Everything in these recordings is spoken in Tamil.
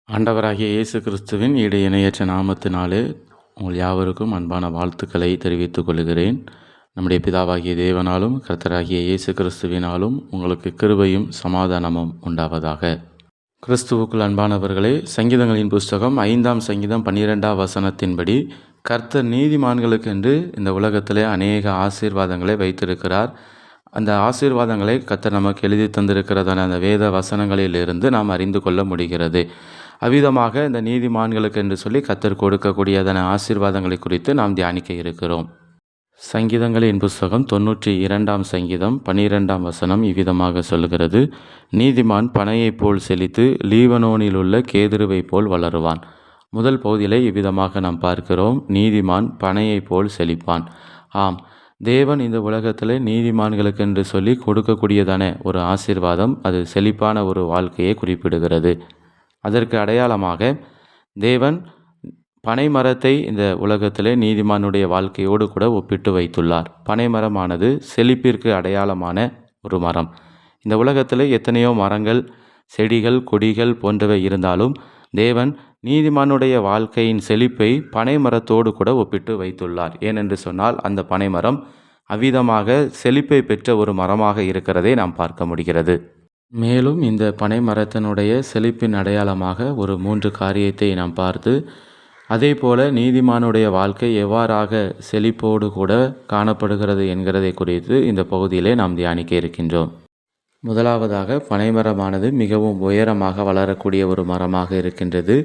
ஆண்டவராகிய இயேசு கிறிஸ்துவின் ஈடு இணையற்ற நாமத்தினாலே உங்கள் யாவருக்கும் அன்பான வாழ்த்துக்களை தெரிவித்துக் கொள்கிறேன். நம்முடைய பிதாவாகிய தேவனாலும் கர்த்தராகிய இயேசு கிறிஸ்துவினாலும் உங்களுக்கு கிருபையும் சமாதானமும் உண்டாவதாக. கிறிஸ்துவுக்குள் அன்பானவர்களே, சங்கீதங்களின் புஸ்தகம் 5ஆம் சங்கீதம் 12ஆம் வசனத்தின்படி கர்த்தர் நீதிமான்களுக்கென்று இந்த உலகத்திலே அநேக ஆசீர்வாதங்களை வைத்திருக்கிறார். அந்த ஆசீர்வாதங்களை கர்த்தர் நமக்கு எழுதி தந்திருக்கிறதான அந்த வேத வசனங்களிலிருந்து நாம் அறிந்து கொள்ள முடிகிறது. அவ்விதமாக இந்த நீதிமான்களுக்கு என்று சொல்லி கர்த்தர் கொடுக்கக்கூடியதான ஆசீர்வாதங்களை குறித்து நாம் தியானிக்க இருக்கிறோம். சங்கீதங்களின் புஸ்தகம் 92ஆம் சங்கீதம் 12ஆம் வசனம் இவ்விதமாக சொல்கிறது: நீதிமான் பனையைப் போல் செழித்து லீபனோனில் உள்ள கேதுருவைப் போல் வளருவான். முதல் பகுதியிலே இவ்விதமாக நாம் பார்க்கிறோம், நீதிமான் பனையைப் போல் செழிப்பான். ஆம், தேவன் இந்த உலகத்தில் நீதிமான்களுக்கு என்று சொல்லி கொடுக்கக்கூடியதான ஒரு ஆசீர்வாதம், அது செழிப்பான ஒரு வாழ்க்கையை குறிப்பிடுகிறது. அதற்கு அடையாளமாக தேவன் பனை மரத்தை இந்த உலகத்திலே நீதிமானுடைய வாழ்க்கையோடு கூட ஒப்பிட்டு வைத்துள்ளார். பனை மரமானது செழிப்பிற்கு அடையாளமான ஒரு மரம். இந்த உலகத்தில் எத்தனையோ மரங்கள், செடிகள், கொடிகள் போன்றவை இருந்தாலும் தேவன் நீதிமானுடைய வாழ்க்கையின் செழிப்பை பனை மரத்தோடு கூட ஒப்பிட்டு வைத்துள்ளார். ஏனென்று சொன்னால் அந்த பனை மரம் அவ்விதமாக செழிப்பை பெற்ற ஒரு மரமாக இருக்கிறதை நாம் பார்க்க முடிகிறது. மேலும் இந்த பனை மரத்தினுடைய செழிப்பின் அடையாளமாக ஒரு 3 காரியத்தை நாம் பார்த்து, அதே போல நீதிமானுடைய வாழ்க்கை எவ்வாறாக செழிப்போடு கூட காணப்படுகிறது என்கிறதை குறித்து இந்த பகுதியிலே நாம் தியானிக்க இருக்கின்றோம். முதலாவதாக, பனைமரமானது மிகவும் உயரமாக வளரக்கூடிய ஒரு மரமாக இருக்கின்றது.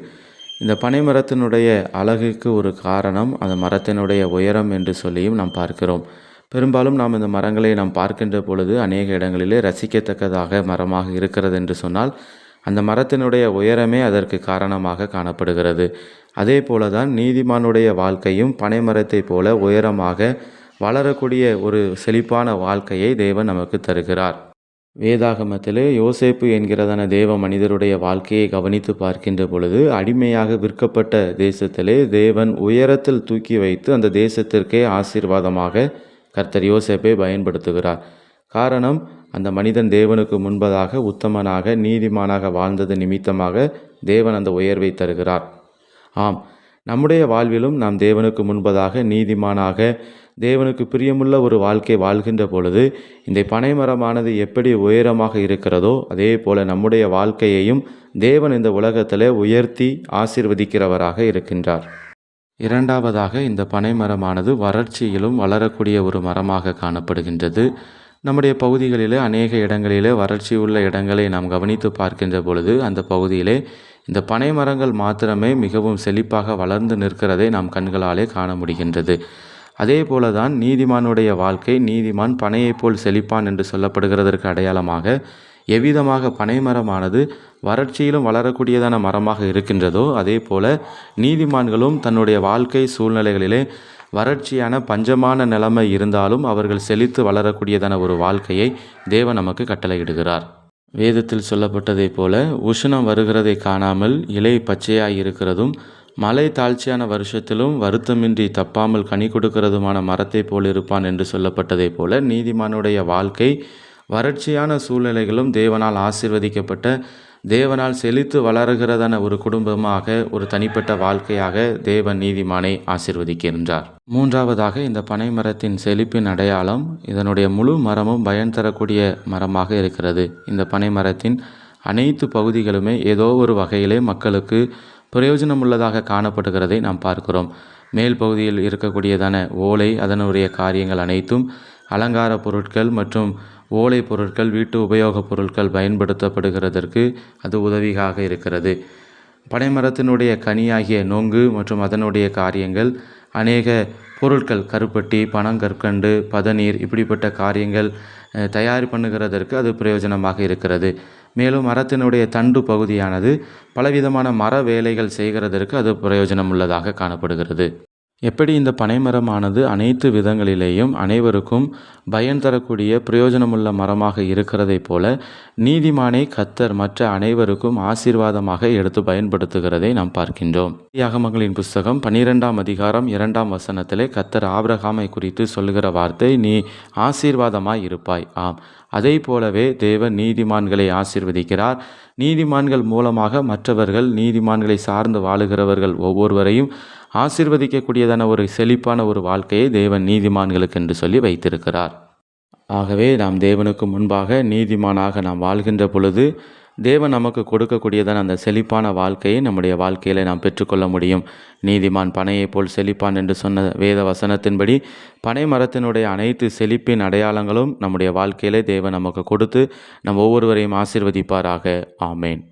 இந்த பனைமரத்தினுடைய அழகுக்கு ஒரு காரணம் அந்த மரத்தினுடைய உயரம் என்று சொல்லியும் நாம் பார்க்கிறோம். பெரும்பாலும் நாம் இந்த மரங்களை நாம் பார்க்கின்ற பொழுது அநேக இடங்களிலே ரசிக்கத்தக்கதாக மரமாக இருக்கிறது என்று சொன்னால் அந்த மரத்தினுடைய உயரமே அதற்கு காரணமாக காணப்படுகிறது. அதே போல தான் நீதிமானுடைய வாழ்க்கையும் பனைமரத்தை போல உயரமாக வளரக்கூடிய ஒரு செழிப்பான வாழ்க்கையை தேவன் நமக்கு தருகிறார். வேதாகமத்திலே யோசேப்பு என்கிறதான தேவ மனிதருடைய வாழ்க்கையை கவனித்து பார்க்கின்ற பொழுது, அடிமையாக விற்கப்பட்ட தேசத்திலே தேவன் உயரத்தில் தூக்கி வைத்து அந்த தேசத்திற்கே ஆசீர்வாதமாக கர்த்தர் யோசேப்பை பயன்படுத்துகிறார். காரணம், அந்த மனிதன் தேவனுக்கு முன்பதாக உத்தமனாக நீதிமானாக வாழ்ந்தது நிமித்தமாக தேவன் அந்த உயர்வை தருகிறார். ஆம், நம்முடைய வாழ்விலும் நாம் தேவனுக்கு முன்பதாக நீதிமானாக தேவனுக்கு பிரியமுள்ள ஒரு வாழ்க்கை வாழ்கின்ற பொழுது இந்த பனைமரமானது எப்படி உயரமாக இருக்கிறதோ அதே போல நம்முடைய வாழ்க்கையையும் தேவன் இந்த உலகத்திலே உயர்த்தி ஆசீர்வதிக்கிறவராக இருக்கின்றார். இரண்டாவதாக, இந்த பனைமரமானது வறட்சியிலும் வளரக்கூடிய ஒரு மரமாக காணப்படுகின்றது. நம்முடைய பகுதிகளிலே அநேக இடங்களிலே வறட்சி உள்ள இடங்களை நாம் கவனித்து பார்க்கின்ற பொழுது அந்த பகுதியிலே இந்த பனை மரங்கள் மாத்திரமே மிகவும் செழிப்பாக வளர்ந்து நிற்கிறதை நாம் கண்களாலே காண முடிகின்றது. அதே போலதான் நீதிமானுடைய வாழ்க்கை, நீதிமான் பனையைப் போல் செழிப்பான் என்று சொல்லப்படுகிறதற்கு அடையாளமாக எவ்விதமாக பனைமரமானது வறட்சியிலும் வளரக்கூடியதான மரமாக இருக்கின்றதோ அதே போல நீதிமான்களும் தன்னுடைய வாழ்க்கை சூழ்நிலைகளிலே வறட்சியான பஞ்சமான நிலைமை இருந்தாலும் அவர்கள் செழித்து வளரக்கூடியதான ஒரு வாழ்க்கையை தேவன் நமக்கு கட்டளையிடுகிறார். வேதத்தில் சொல்லப்பட்டதை போல உஷ்ணம் வருகிறதை காணாமல் இலை பச்சையாய் இருக்கிறதும் மழை தாழ்ச்சியான வருஷத்திலும் வருத்தமின்றி தப்பாமல் கனி கொடுக்கிறதுமான மரத்தை போல் இருப்பான் என்று சொல்லப்பட்டதை போல நீதிமானுடைய வாழ்க்கை வறட்சியான சூழ்நிலைகளும் தேவனால் ஆசீர்வதிக்கப்பட்ட, தேவனால் செழித்து வளர்கிறதான ஒரு குடும்பமாக, ஒரு தனிப்பட்ட வாழ்க்கையாக தேவன் நீதிமானை ஆசீர்வதிக்கின்றார். மூன்றாவதாக, இந்த பனை மரத்தின் செழிப்பின் அடையாளம், இதனுடைய முழு மரமும் பயன் தரக்கூடிய மரமாக இருக்கிறது. இந்த பனை மரத்தின் அனைத்து பகுதிகளுமே ஏதோ ஒரு வகையிலே மக்களுக்கு பிரயோஜனம் உள்ளதாக காணப்படுகிறதை நாம் பார்க்கிறோம். மேல் பகுதியில் இருக்கக்கூடியதான ஓலை, அதனுடைய காரியங்கள் அனைத்தும் அலங்கார பொருட்கள் மற்றும் ஓலை பொருட்கள், வீட்டு உபயோகப் பொருட்கள் பயன்படுத்தப்படுகிறதற்கு அது உதவியாக இருக்கிறது. பனைமரத்தினுடைய கனியாகிய நொங்கு மற்றும் அதனுடைய காரியங்கள் அநேக பொருட்கள், கருப்பட்டி, பனங்கற்கண்டு, பதநீர், இப்படிப்பட்ட காரியங்கள் தயார் பண்ணுகிறதற்கு அது பிரயோஜனமாக இருக்கிறது. மேலும் மரத்தினுடைய தண்டு பகுதியானது பலவிதமான மர வேலைகள் செய்கிறதற்கு அது பிரயோஜனம் உள்ளதாக காணப்படுகிறது. எப்படி இந்த பனைமரமானது அனைத்து விதங்களிலேயும் அனைவருக்கும் பயன் தரக்கூடிய பிரயோஜனமுள்ள மரமாக இருக்கிறதைப் போல நீதிமானை கர்த்தர் மற்ற அனைவருக்கும் ஆசீர்வாதமாக எடுத்து பயன்படுத்துகிறதை நாம் பார்க்கின்றோம். ஆகமங்களின் புஸ்தகம் 12ஆம் அதிகாரம் 2ஆம் வசனத்திலே கர்த்தர் ஆபிரகாமை குறித்து சொல்லுகிற வார்த்தை, நீ ஆசீர்வாதமாய் இருப்பாய். ஆம், அதை போலவே தேவன் நீதிமான்களை ஆசீர்வதிக்கிறார். நீதிமான்கள் மூலமாக மற்றவர்கள், நீதிமான்களை சார்ந்து வாழுகிறவர்கள் ஒவ்வொருவரையும் ஆசீர்வதிக்கக்கூடியதான ஒரு செழிப்பான ஒரு வாழ்க்கையை தேவன் நீதிமான்களுக்கு என்று சொல்லி வைத்திருக்கிறார். ஆகவே நாம் தேவனுக்கு முன்பாக நீதிமானாக நாம் வாழ்கின்ற பொழுது தேவன் நமக்கு கொடுக்கக்கூடியதான அந்த செழிப்பான வாழ்க்கையை நம்முடைய வாழ்க்கையில் நாம் பெற்றுக்கொள்ள முடியும். நீதிமான் பனையைப் போல் செழிப்பான் என்று சொன்ன வேத வசனத்தின்படி பனை மரத்தினுடைய அனைத்து செழிப்பின் அடையாளங்களும் நம்முடைய வாழ்க்கையிலே தேவன் நமக்கு கொடுத்து நம் ஒவ்வொருவரையும் ஆசீர்வதிப்பாராக. ஆமேன்.